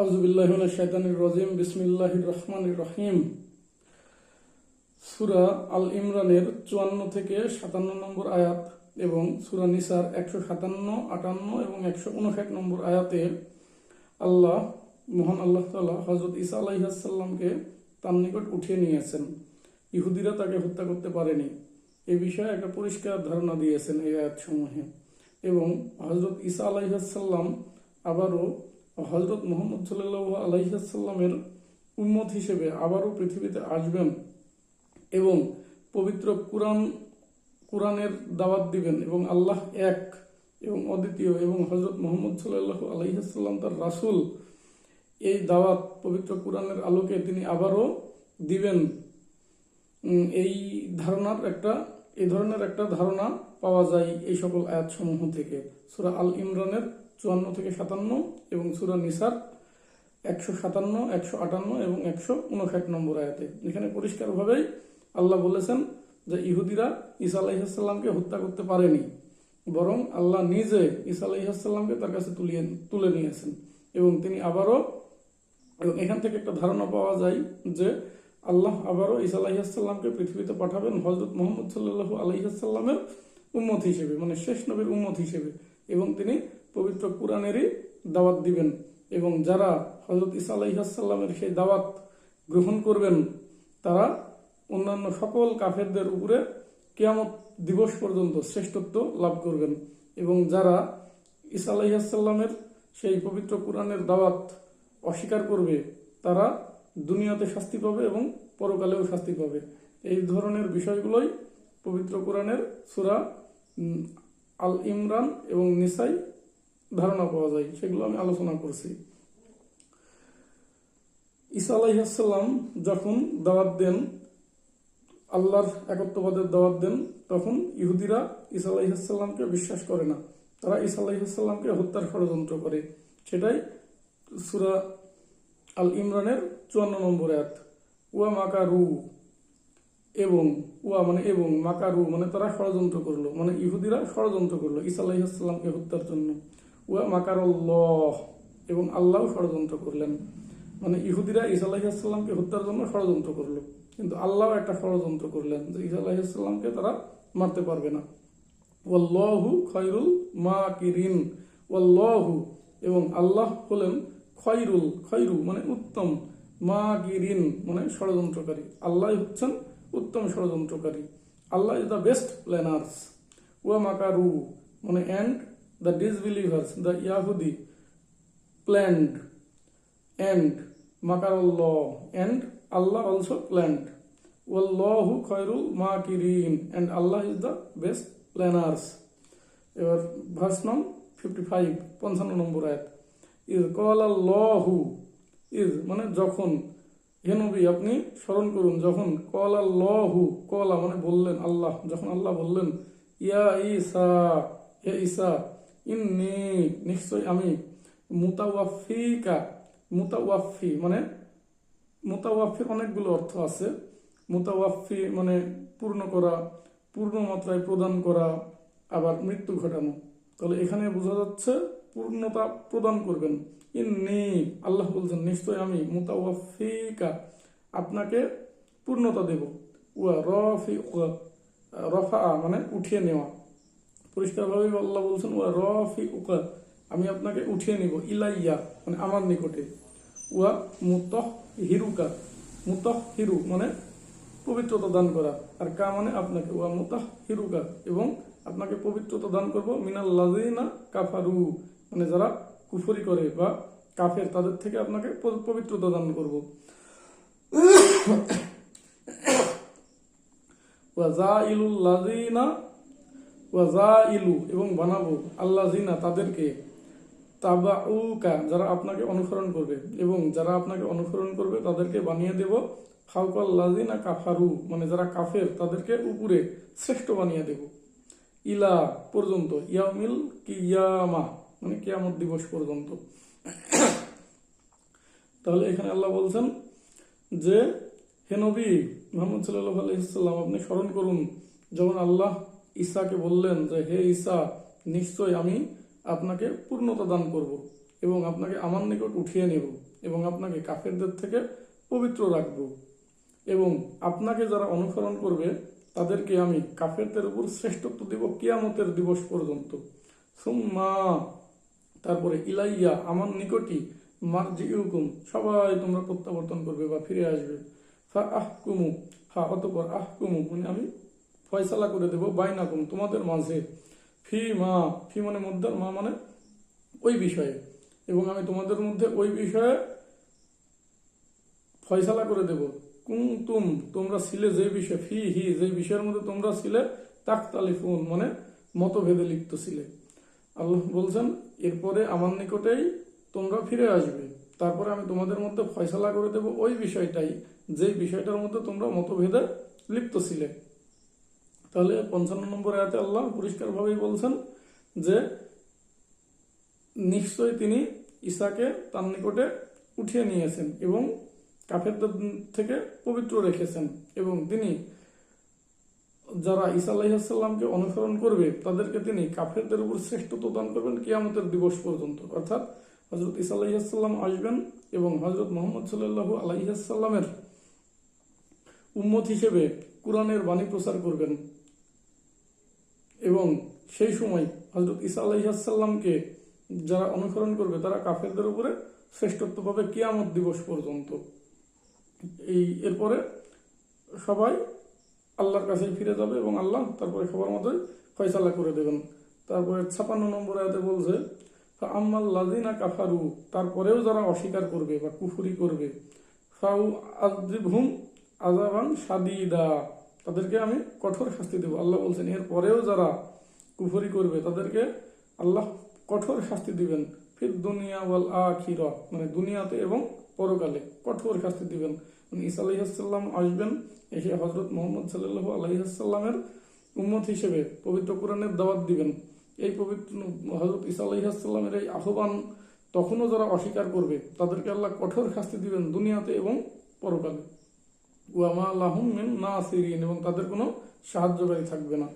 আউযুবিল্লাহি মিনাশ শাইতানির রাজিম বিসমিল্লাহির রহমানির রহিম। সূরা আল ইমরানের 54 থেকে 57 নম্বর আয়াত এবং সূরা নিসার 157, 58 এবং 159 নম্বর আয়াতে মহান আল্লাহ তাআলা হযরত ঈসা আলাইহিস সালামকে তার নিকট উঠিয়ে নিয়েছেন। ইহুদিরা তাকে হত্যা করতে পারেনি, এই বিষয়ে একটা পরিষ্কার ধারণা দিয়েছেন এই আয়াতসমূহে। এবং হযরত ঈসা আলাইহিস সালাম আবারও হযরত মুহাম্মদ সাল্লাল্লাহু আলাইহি ওয়াসাল্লামের উম্মত হিসেবে আবারও পৃথিবীতে আসবেন এবং পবিত্র কোরআনের দাওয়াত দিবেন এবং আল্লাহ এক এবং অদ্বিতীয় এবং হযরত মুহাম্মদ সাল্লাল্লাহু আলাইহি ওয়াসাল্লাম তার রাসূল, এই দাওয়াত পবিত্র কোরআনের আলোকে তিনি আবারও দিবেন। এই ধরনের একটা ধারণা পাওয়া যায় এই সকল আয়াতসমূহ থেকে। সূরা আল ইমরানের 54 থেকে 57 এবং সূরা নিসার 157, 158 এবং 159 নম্বর আয়াতে এখানে পরিষ্কারভাবেই আল্লাহ বলেছেন যে ইহুদিরা ঈসা আলাইহিস সালামকে হত্যা করতে পারেনি, বরং আল্লাহ নিজে ঈসা আলাইহিস সালামকে তার কাছে তুলে নিয়েছেন এবং তিনি আবারও, এবং এখান থেকে একটা ধারণা পাওয়া যায় যে আল্লাহ আবারও ঈসা আলাইহিস সালামকে পৃথিবীতে পাঠাবেন হযরত মুহাম্মদ সাল্লাল্লাহু আলাইহি ওয়াসাল্লামের উম্মত হিসেবে, মানে শেষ নবীর উম্মত হিসেবে, এবং তিনি পবিত্র কোরআনেরই দাওয়াত দিবেন। এবং যারা হযরত ঈসা আলাইহিস সালামের সেই দাওয়াত গ্রহণ করবেন তারা অন্যান্য সকল কাফেরদের উপরে কিয়ামত দিবস পর্যন্ত শ্রেষ্ঠত্ব লাভ করবেন। এবং যারা ঈসা আলাইহিস সালামের সেই পবিত্র কোরআনের দাওয়াত অস্বীকার করবে তারা দুনিয়াতে শাস্তি পাবে এবং পরকালেও শাস্তি পাবে। এই ধরনের বিষয়গুলোই পবিত্র কোরআনের সূরা আল ইমরান এবং নিসাই ধারণা পাওয়া যায়, সেগুলো আমি আলোচনা করছি। ঈসা আলাইহিস সালাম যখন দাওয়াত দেন, আল্লাহর একত্ববাদের দাওয়াত দেন, তখন ইহুদিরা ঈসা আলাইহিস সালামকে বিশ্বাস করে না, তারা ঈসা আলাইহিস সালামকে হত্যার ষড়যন্ত্র করে। সেটাই সূরা আল ইমরানের 54 নম্বর আয়াত। ওয়া মাকারু, এবং মাকারু মানে তারা ষড়যন্ত্র করলো, মানে ইহুদিরা ষড়যন্ত্র করলো ঈসা আলাইহিস সালামকে হত্যার জন্য। ওয়া মাকারাল্লাহ, এবং আল্লাহ ষড়যন্ত্র করলেন, মানে ইহুদিরা ঈসা আলাইহিস সালামকে হত্যার জন্য ষড়যন্ত্র করলো, কিন্তু আল্লাহ একটা ষড়যন্ত্র করলেন যে ঈসা আলাইহিস সালামকে তারা মারতে পারবে না। ওয়াল্লাহু খায়রুল মাকিরিন, ওয়াল্লাহু, এবং আল্লাহ হলেন খয়রু মানে উত্তম, মাকিরিন মানে ষড়যন্ত্রকারী, আল্লাহ হচ্ছেন উত্তম ষড়যন্ত্রকারী। আল্লাহ ইজ দ্য বেস্ট প্ল্যানার্স। ওয়া মাকারু মানে and the disbelievers, the Yahudi planned, and makarallah, and Allah also planned. Wallahu khairul makirin, and Allah is the best planners. এবার ভার্স নং 55, 55 নম্বর আয়াত। ইজ ক্বালাল্লাহু, ইজ মানে যখন, হে নবী আপনি স্মরণ করুন যখন, ক্বালাল্লাহু, ক্বালা মানে বললেন আল্লাহ, যখন আল্লাহ বললেন ইয়া ঈসা, হে ঈসা, ইন্নী নিশ্চয় আমি, মুতাওয়াফিকা, মুতাওয়াফি মানে মুতাওয়াফির অনেকগুলো অর্থ আছে। মুতাওয়াফি মানে পূর্ণ করা, পূর্ণ মাত্রায় প্রদান করা, আবার মৃত্যু ঘটানো। তাহলে এখানে বোঝা যাচ্ছে পূর্ণতা প্রদান করবেন। ইন্নী আল্লাহ বলছেন নিশ্চয় আমি, মুতাওয়াফিকা আপনাকে পূর্ণতা দেব। ওয়া রফা মানে উঠিয়ে নেওয়া, পরিষ্কারভাবে আল্লাহ বলছেন ওয়া রাফিউকা আমি আপনাকে উঠিয়ে নিব, ইলাইয়া মানে আমার নিকটে। ওয়া মুতাহহিরুকা, মুতাহহিরু মানে পবিত্রতা দান করা, আর কা মানে আপনাকে। ওয়া মুতাহহিরুকা এবং আপনাকে পবিত্রতা দান করব, মিনাল লাযিনা কাফারু মানে যারা কুফরি করে বা কাফের, তাদের থেকে আপনাকে পবিত্রতা দান করব। ওয়া জাইলুল লাযিনা, ওয়াজাইলু এবং বানাবো, আল্লাযিনা তাদেরকে, তাবাউকা যারা আপনাকে অনুসরণ করবে, এবং যারা আপনাকে অনুসরণ করবে তাদেরকে বানিয়ে দেব ফাওকাল লাযিনা কাফারু মানে যারা কাফের তাদেরকে উপরে শ্রেষ্ঠ বানিয়ে দেব, ইলা পর্যন্ত, ইয়াউমিল কিয়ামা মানে কিয়ামত দিবস পর্যন্ত। তাহলে এখানে আল্লাহ বলছেন যে হে নবী মুহাম্মদ সাল্লাল্লাহু আলাইহি ওয়াসাল্লাম আপনি স্মরণ করুন যখন আল্লাহ ঈসাকে বললেন যে হে ঈসা নিশ্চয় আমি আপনাকে পূর্ণতা দান করব, এবং আপনাকে আমার নিকট উঠিয়ে নেব এবং আপনাকে কাফেরদের থেকে পবিত্র রাখব এবং আপনাকে যারা অনুসরণ করবে তাদেরকে আমি কাফেরদের উপর শ্রেষ্ঠত্ব দেব কিয়ামতের দিবস পর্যন্ত। সুম্মা তারপরে ইলাইয়া আমার নিকটই মারজিউকুম সবাই তোমরা প্রত্যাবর্তন করবে বা ফিরে আসবে। ফা আহকুমু অতঃপর আহকুমু মানে আমি ফয়সালা করে দেব বাইনাকুম তোমাদের মাঝে ফি মানে মধ্যে মা মানে ওই বিষয়ে এবং আমি তোমাদের মধ্যে ওই বিষয়ে ফয়সালা করে দেব কুনতুম তোমরা ছিলে যে বিষয় যে বিষয়ের মধ্যে তোমরা ছিলে তাখতালিফুন মানে মতভেদে লিপ্ত ছিলে। আল্লাহ বলছেন এরপরে আমার নিকটেই তোমরা ফিরে আসবে, তারপরে আমি তোমাদের মধ্যে ফয়সালা করে দেব ওই বিষয়টাই যেই বিষয়টার মধ্যে তোমরা মতভেদে লিপ্ত ছিলে। তাহলে 55 নম্বর আয়াতে আল্লাহ পরিষ্কারভাবেই বলছেন যে নিশ্চয় তিনি ঈসাকে তার নিকটে উঠিয়ে নিয়েছেন এবং কাফেরদের থেকে পবিত্র রেখেছেন এবং তিনি যারা ঈসা আলাইহিস সালামকে অনুসরণ করবে তাদেরকে তিনি কাফেরদের উপর শ্রেষ্ঠত্ব দান করবেন কিয়ামতের দিবস পর্যন্ত। অর্থাৎ হযরত ঈসা আলাইহিস সালাম আসবেন এবং হযরত মুহাম্মদ সাল্লাল্লাহু আলাইহি সাল্লামের উম্মত হিসেবে কুরআনের বাণী প্রচার করবেন এবং সেই সময় হযরত ঈসা আলাইহিস সালামকে যারা অনুসরণ করবে তারা কাফেরদের উপরে শ্রেষ্ঠত্ব পাবে কিয়ামত দিবস পর্যন্ত। এরপরে সবাই আল্লাহর কাছে ফিরে যাবে এবং আল্লাহ তারপরে সবার মধ্যে ফয়সালা করে দেবেন। তারপরে 56 নম্বর আয়াতে বলছে আম্মাল লাযিনা কাফারু তারপরেও যারা অস্বীকার করবে বা কুফরি করবে ফাউ আযিবহুম আযাবান শাদীদা তাদেরকে আমি কঠোর শাস্তি দেব। আল্লাহ বলছেন এরপরেও যারা কুফরি করবে তাদেরকে আল্লাহ কঠোর শাস্তি দিবেন ফিদ দুনিয়া ওয়াল আখিরা মানে দুনিয়াতে এবং পরকালে কঠোর শাস্তি দিবেন। ঈসা আলাইহিস সালাম আসবেন, এসে হযরত মুহাম্মদ সাল্লাল্লাহু আলাইহি সাল্লামের উম্মত হিসেবে পবিত্র কোরআনের দাওয়াত দিবেন। এই পবিত্র হযরত ঈসা আলাইহিস সালামের এই আহ্বান তখনও যারা অস্বীকার করবে তাদেরকে আল্লাহ কঠোর শাস্তি দিবেন দুনিয়াতে এবং পরকালে। ওয়া মা লাহুম মিন নাসিরিন এবং তাদের কোনো সাহায্যকারী থাকবে না।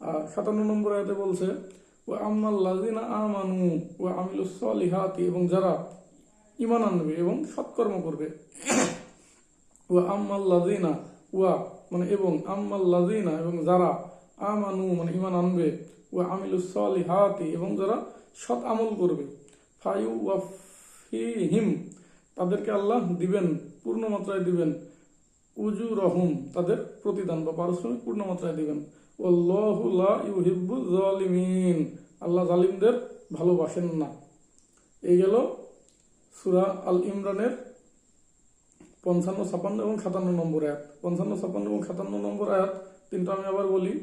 আর 57 নম্বর আয়াতে বলছে ওয়া আম্মাল লাযিনা আমানু ওয়া আমিলুস সলিহাতি এবং যারা ঈমান আনবে এবং সৎকর্ম করবে। ওয়া আম্মাল লাযিনা ওয়া মানে এবং আম্মাল লাযিনা এবং যারা আমানু মানে ঈমান আনবে ওয়া আমিলুস সলিহাতি এবং যারা সৎ আমল করবে ফায়ুওয়াফিহিম তাদেরকে আল্লাহ দিবেন পূর্ণ মাত্রায় দিবেন উজুরহুম তাদের প্রতিদান বা পারিশ্রমিক পূর্ণ মাত্রায় দিবেন। ওয়াল্লাহু লা ইউহিব্বুয যালিমিন আল্লাহ জালিমদের ভালোবাসেন না। এই গেল সূরা আল ইমরানের 55, 56 এবং 57 নম্বর আয়াত। 55, 56 এবং 57 নম্বর আয়াত তিনটা আমি আবার বলি।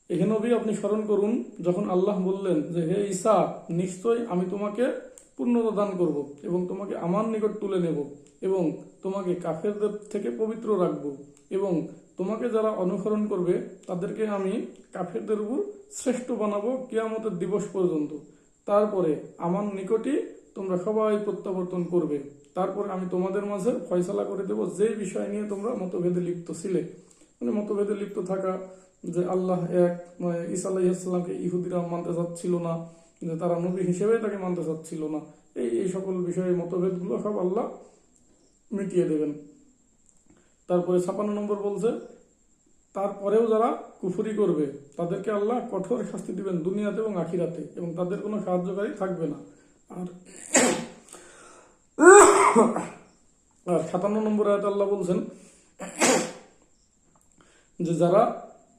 হে নবী আপনি স্মরণ করুন যখন আল্লাহ বললেন যে হে ঈসা নিশ্চয় আমি তোমাকে পূর্ণতা দান করব এবং তোমাকে আমার নিকট তুলে নেব এবং তোমাকে কাফেরদের থেকে পবিত্র রাখব এবং তোমাকে যারা অনুসরণ করবে তাদেরকে আমি কাফেরদের উপর শ্রেষ্ঠ বানাবো কিয়ামতের দিবস পর্যন্ত। তারপরে আমার নিকটই তোমরা সবাই প্রত্যাবর্তন করবে, তারপরে আমি তোমাদের মাঝে ফয়সালা করে দেব যে বিষয় নিয়ে তোমরা মতভেদে লিপ্ত ছিলে। মানে মতভেদে লিপ্ত থাকা যে আল্লাহ এক মানে ঈসা আলাইহিস সালামকে ইহুদিরা মানতে চাচ্ছিল না, যে তারা নবী হিসেবে তাকে মানতে চাচ্ছিল না, এই সকল বিষয়ে মতভেদগুলো সব আল্লাহ মিটিয়ে দেবেন। তারপরে 56 নম্বর বলছে তারপরেও যারা কুফরি করবে তাদেরকে আল্লাহ কঠোর শাস্তি দিবেন দুনিয়াতে এবং আখিরাতে এবং তাদের কোনো সাহায্যকারী থাকবে না। আর 57 নম্বর আয়াতে আল্লাহ বলছেন যে যারা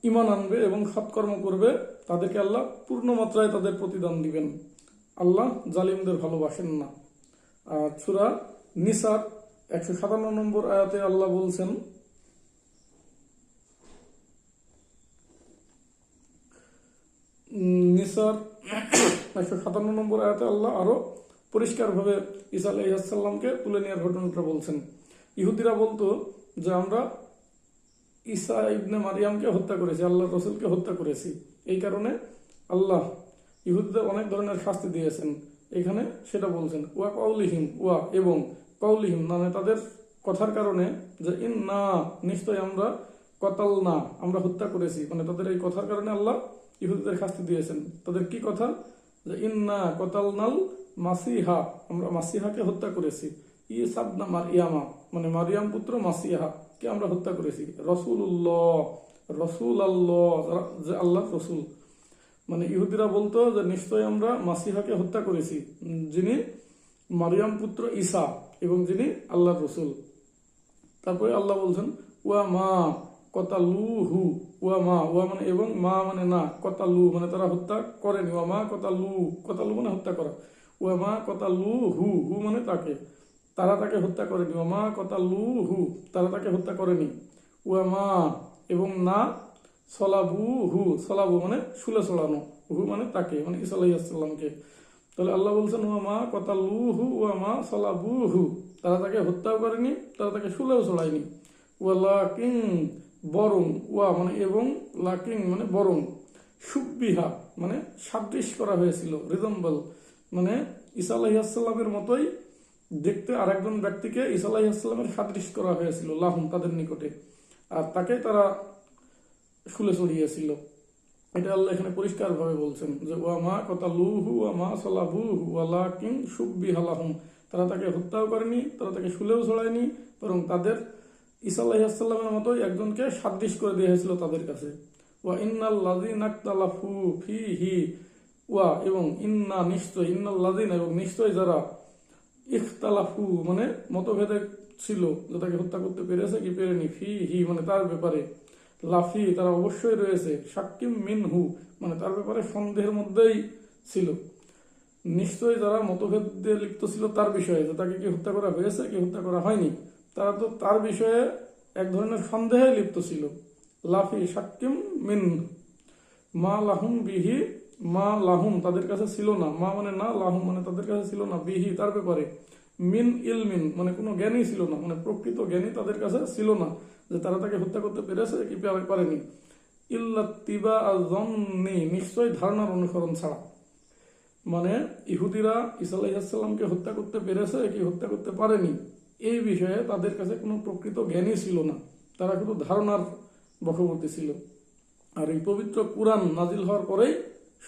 ঈমান আনবে এবং সৎকর্ম করবে তাদেরকে আল্লাহ পূর্ণ মাত্রায় তাদের প্রতিদান দিবেন। আল্লাহ জালিমদের ভালোবাসেন না। আর সূরা নিসার 157 নম্বর আয়াতে আল্লাহ বলছেন নিসার 157 নম্বর আয়াতে আল্লাহ আরো পরিষ্কারভাবে ঈসা আলাইহিস সালামকে তুলে নেওয়ার ঘটনাটা বলছেন। ইহুদিরা বলতো যে আমরা ঈসা ইবনে মারিয়ামকে হত্যা করেছি, আল্লাহর রাসূলকে হত্যা করেছি। এই কারণে আল্লাহ ইহুদিদের অনেক ধরনের শাস্তি দিয়েছেন। এখানে সেটা বলছেন ওয়া কাউলিহিম ওয়া এবং কাউলিহিম মানে তাদের কথার কারণে যে ইন্না নিশ্চয় আমরা কতালনা আমরা হত্যা করেছি, মানে তাদের এই কথার কারণে আল্লাহ ইহুদিদের শাস্তি দিয়েছেন। তাদের কি কথা যে ইন্না কতালনাল মাসিহা, আমরা মাসিহাকে হত্যা করেছি। ঈসা ইবনে মারইয়ামা মানে মারিয়াম পুত্র মাসিহা কে আমরা হত্যা করেছি। রসুল্লাহ, রসুল আল্লাহ, যে আল্লাহ রসুল। মানে ইহুদিরা বলতো যে নিশ্চয় আমরা মাসিহাকে হত্যা করেছি, যিনি মারিয়াম পুত্র ঈসা এবং যিনি আল্লাহর রসুল। তারপরে আল্লাহ বলছেন ওয়া মা কতালুহু, ওয়া মা, ওয়া মানে এবং, মা মানে না, কতালু মানে তারা হত্যা করেনি। ওয়া মা কতালু, কতালু মানে হত্যা করা। ওয়া মা কতালুহু, হু মানে তাকে, তারা তাকে হত্যা করেনি। ওয়া মা কতালুহু, তারা তাকে হত্যা করেনি। ওয়া মা এবং না, সলাবুহু, সলাবু মানে শুলে চড়ানো, হু মানে তাকে, মানে ঈসা আলাইহিস সালামকে। তাহলে আল্লাহ বলছেন ওয়া মা কতালুহু ওয়া মা সলাবুহু, তারা তাকে হত্যাও করেনি, তারা তাকে শুলেও চড়ায়নি। ওয়া লাকিন, বরং, ওয়া মানে এবং, লাকিন মানে বরং, সুব্বিহা মানে সাদৃশ্য করা হয়েছিল, রিজম্বল মানে ঈসা আলাইহিস সালামের মতোই দেখতে আরেকজন ব্যক্তিকে ঈসা আলাইহিস সালামের সাদৃশ্য করা হয়েছিল লাহুম তাদের নিকটে, আর তাকে তারা শুলে চড়িয়েছিল। এটা আল্লাহ এখানে পরিষ্কার ভাবে বলছেন যে ওয়া মা কতালুহু ওয়া মা সালাবুহু ওয়ালাকিন শুব্বিহা লাহুম, তারা তাকে হত্যাও করেনি, তারা তাকে শুলেও ছড়ায়নি, বরং তাদের ঈসা আলাইহিস সালামের মতোই একজনকে সাদৃশ্য করে দেওয়া হয়েছিল তাদের কাছে। ওয়া ইন্নাল লাযিনা ইখতালাফু ফীহি, ওয়া এবং, ইন্না নিশ্চয়, ইন্নাল লাযিনা এবং নিশ্চয় যারা, ইখতালাফু মানে মতভেদে ছিল, যে তাকে হত্যা করতে পেরেছে কি পেরেনি, ফীহি মানে তার ব্যাপারে, লাফি তারা অবশ্যই রয়েছে, শাক্কিম মিনহু মানে তার ব্যাপারে সন্দেহের মধ্যেই ছিল। নিশ্চয়ই যারা মতভেদে লিপ্ত ছিল তার বিষয়ে, যে তাকে কি হত্যা করা হয়েছে কি হত্যা করা হয়নি, তারা তো তার বিষয়ে এক ধরনের সন্দেহে লিপ্ত ছিল। লাফি শাক্কিম মিন, মা লাহুম বিহি, মা লাহুম তাদের কাছে ছিল না, মা মানে না, লাহুম মানে তাদের কাছে ছিল না, বিহি তার ব্যাপারে, মিন ইলমিন মানে কোনো জ্ঞানই ছিল না, মানে প্রকৃত জ্ঞানই তাদের কাছে ছিল না যে তারা তাকে হত্যা করতে পেরেছে কি পারেনি। ইল্লাত্তিবা আয-যন্নি নিশ্চয় ধারণার অনুসরণ ছাড়া, মানে ইহুদিরা ঈসা আলাইহিস সালামকে হত্যা করতে পেরেছে কি হত্যা করতে পারেনি এই বিষয়ে তাদের কাছে কোনো প্রকৃত জ্ঞানই ছিল না, তারা শুধু ধারণার বশবর্তী ছিল। আর এই পবিত্র কুরআন নাজিল হওয়ার পরেই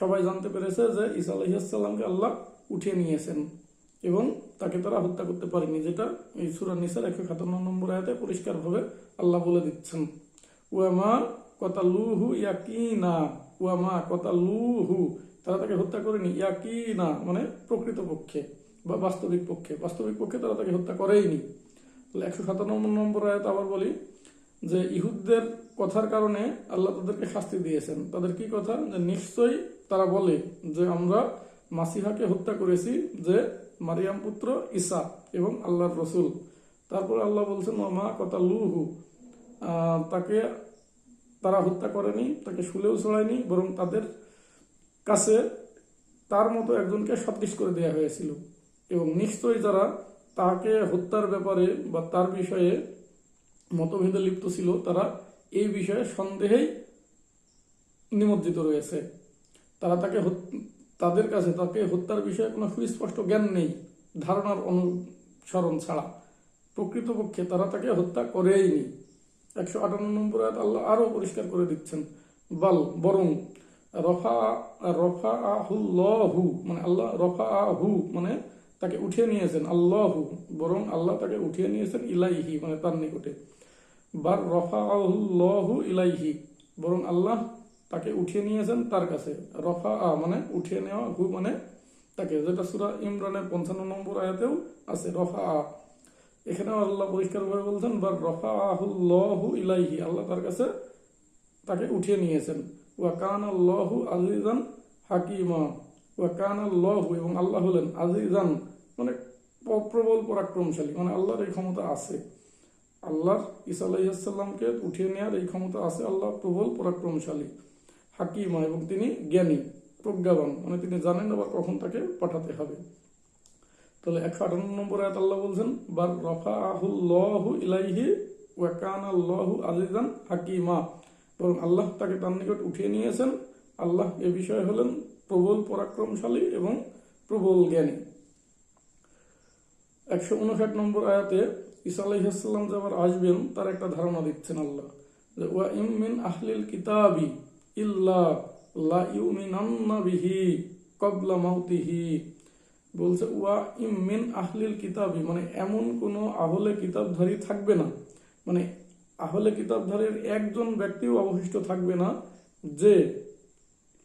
সবাই জানতে পেরেছে যে ঈসা আলাইহিস সালামকে আল্লাহ উঠিয়ে নিয়েছেন এবং তাকে তারা হত্যা করতে পারেনি, যেটা এই সূরা নিসার 157 নম্বর আয়াতে পরিষ্কারভাবে আল্লাহ বলে দিচ্ছেন। ওয়া মা কতালুহু ইয়াকিনা, ওয়া মা কতালুহু তারা তাকে হত্যা করেনি, ইয়াকিনা মানে প্রকৃত পক্ষে বা বাস্তবিক পক্ষে, বাস্তবিক পক্ষে তারা তাকে হত্যা করেইনি। 157 নম্বর আয়াত আবার বলি যে ইহুদদের কথার কারণে আল্লাহ তাদেরকে শাস্তি দিয়েছেন। তাদের কি কথা, যে নিশ্চয়ই তারা বলে যে আমরা মাসিহাকে হত্যা করেছি, যে মারিয়াম পুত্র ঈসা এবং আল্লাহর রসুল। তারপরে আল্লাহ বলছেন ওয়া মা কতালুহু, তাকে তারা হত্যা করেনি, তাকে শুলেও ছড়ায়নি, বরং তাদের কাছে তার মতো একজনকে সাদৃশ্য করে দেওয়া হয়েছিল। এবং নিশ্চয়ই যারা তাকে হত্যার ব্যাপারে বা তার বিষয়ে মতভেদে লিপ্ত ছিল, তারা এই বিষয়ে সন্দেহেই নিমজ্জিত রয়েছে। তারা তাদের কাছে তাকে হত্যার বিষয়ে কোনো সুস্পষ্ট জ্ঞান নেই, ধারণার অনুসরণ ছাড়া। প্রকৃতপক্ষে তারা তাকে হত্যা করেইনি। 158 নম্বর আয়াত আল্লাহ আরো পরিষ্কার করে দিচ্ছেন, বাল বরং, রফাআহুল্লাহু মানে আল্লাহ, রফাআহু মানে তাকে উঠিয়ে নিয়েছেন, আল্লাহু বরং আল্লাহ তাকে উঠিয়ে নিয়েছেন, ইলাইহি মানে তার নিকটে, বার রফাআহুল্লাহু ইলাইহি বরং আল্লাহ তাকে উঠিয়ে নিয়েছেন তার কাছে। রফাআ মানে উঠিয়ে নেওয়া, হু মানে তাকে, যেটা সূরা ইমরানের 55 নম্বর আয়াতেও আছে রফাআ। এখানেও আল্লাহ পরিষ্কারভাবে বলছেন বার রফাআহুল্লাহু ইলাইহি, আল্লাহ তার কাছে তাকে উঠিয়ে নিয়েছেন। ওয়া কানাল্লাহু আজিজান হাকিমা, ওয়া কানাল্লাহু এবং আল্লাহ হলেন, আজিজান মানে প্রবল পরাক্রমশালী, মানে আল্লাহর এই ক্ষমতা আছে, আল্লাহর ঈসা আলাইহিস সালামকে উঠিয়ে নেওয়ার এই ক্ষমতা আছে, আল্লাহ প্রবল পরাক্রমশালী, হাকিমা এবং তিনি জ্ঞানী প্রজ্ঞাবান, মানে তিনি জানেন আবার কখন তাকে পাঠাতে হবে। তাহলে 158 নম্বর আয়াত আল্লাহ বলছেন বার রফাআহুল্লাহু ইলাইহি ওয়া কানাল্লাহু আজিজান হাকিমা, বরং আল্লাহ তাকে তার নিকট উঠিয়ে নিয়েছেন, আল্লাহ এ বিষয়ে হলেন প্রবল পরাক্রমশালী এবং প্রবল জ্ঞানী। 159 নম্বর আয়াতে ঈসা আলাইহিস সালাম যে আবার আসবেন তার একটা ধারণা দিচ্ছেন আল্লাহ, যে ওয়া ইম মিন আহলিল কিতাবি ইল্লা লা ইউমিনান্না বিহি ক্বাবলা মাউতিহি, বলছে ওয়া ইম মিন আহলিল কিতাবি, মানে এমন কোন আহলে কিতাবধারী থাকবে না, মানে আহলে কিতাবধারীর একজন ব্যক্তিও অবশিষ্ট থাকবে না যে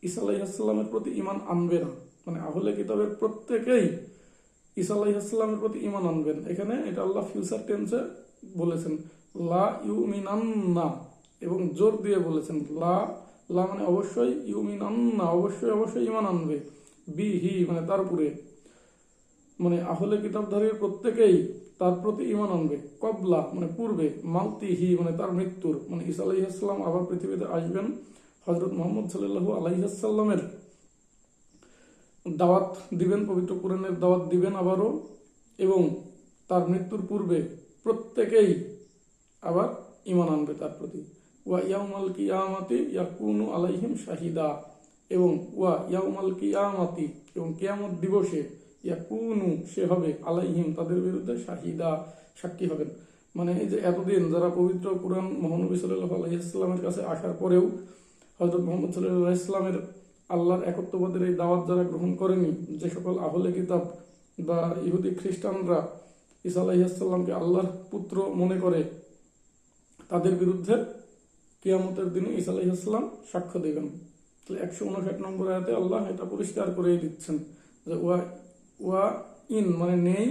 ঈসা আলাইহিসসালামের প্রতি ঈমান আনবে না। মানে আহলে কিতাবের প্রত্যেকেই ঈসা আলাইহিসসালামের প্রতি ঈমান আনবেন। এখানে এটা আল্লাহ ফিউচার টেন্সে বলেছেন, লা ইউমিনান্না, এবং জোর দিয়ে বলেছেন লা, লা মানে অবশ্যই, ইউমিনান্না অবশ্যই অবশ্যই ঈমান আনবে, বিহি মানে তার উপরে, মানে আহলে কিতাবধারীর প্রত্যেকেই তার প্রতি ঈমান আনবে, কবলা মানে পূর্বে, মাউতিহি মানে তার মৃত্যুর, মানে ঈসা আলাইহিসসালাম আবার পৃথিবীতে আসবেন, হযরত মুহাম্মদ সাল্লাল্লাহু আলাইহি ওয়াসাল্লামের দাওয়াত দিবেন, পবিত্র কোরআনের দাওয়াত দিবেন আবারও, এবং তার মৃত্যুর পূর্বে প্রত্যেকেই আবার ঈমান আনবে তার প্রতি। ওয়া ইয়াউমাল কিয়ামাতি ইয়াকুনু আলাইহিম শাহিদা, এবং ওয়া ইয়াউমাল কিয়ামাতি, এবং কিয়ামত দিবসে, ইয়াকুনু সে হবে, আলাইহিম তাদের বিরুদ্ধে, শাহিদা সাক্ষী হবেন। মানে এই যে এতদিন যারা পবিত্র কোরআন মহানবী সাল্লাল্লাহু আলাইহি ওয়াসাল্লামের কাছে আসার পরেও হযরত মুহাম্মদ সাল্লাল্লাহু আলাইহি ওয়াসাল্লামের আল্লাহর একত্ববাদের এই দাওয়াত যারা গ্রহণ করেনি, যে সকল আহলে কিতাব বা ইহুদি খ্রিস্টানরা ঈসা আলাইহিসসালামকে আল্লাহর পুত্র মনে করে, তাদের বিরুদ্ধে কিয়ামতের দিনে ঈসা আলাইহিসসালাম সাক্ষ্য দেবেন। তাহলে 159 নম্বর আয়াতে আল্লাহ এটা পরিষ্কার করেই দিচ্ছেন যে ওয়া ওয়া ইন মানে নেই,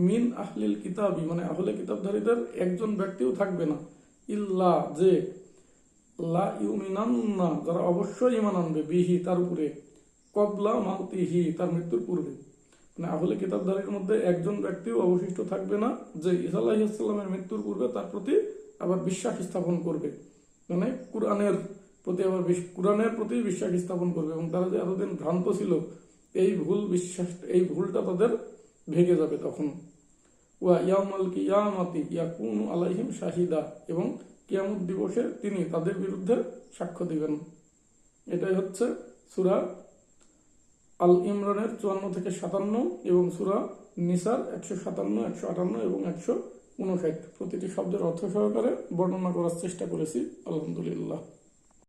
মিন আহলিল কিতাবি মানে আহলে কিতাবধারীদের একজন ব্যক্তিও থাকবে না, ইল্লা যে, লা ইউমিনান্না যারা অবশ্যই ঈমান আনবে, বিহি তার উপরে, কবলা মাউতিহি তার মৃত্যুর পূর্বে। মানে আহলে কিতাবধারীর মধ্যে একজন ব্যক্তিও অবশিষ্ট থাকবে না যে ঈসা আলাইহিসসালামের মৃত্যুর পূর্বে তার প্রতি আবার বিশ্বাস স্থাপন করবে, মানে কোরআনের প্রতি আবার কোরআনের প্রতি বিশ্বাস স্থাপন করবে, এবং তারা যে এতদিন ভ্রান্ত ছিল এই ভুল বিশ্বাস, এই ভুলটা তাদের ভেঙে যাবে তখন। ওয়া ইয়াউমাল কিয়ামাতি ইয়াকুনু আলাইহিম শাহিদা, এবং কিয়ামত দিবসে তিনি তাদের বিরুদ্ধে সাক্ষ্য দিবেন। এটাই হচ্ছে সূরা আল ইমরানের 54 থেকে 57 এবং সূরা নিসার 157, 158 এবং 159 প্রতিটি শব্দের অর্থ সহকারে বর্ণনা করার চেষ্টা করেছি। আলহামদুলিল্লাহ।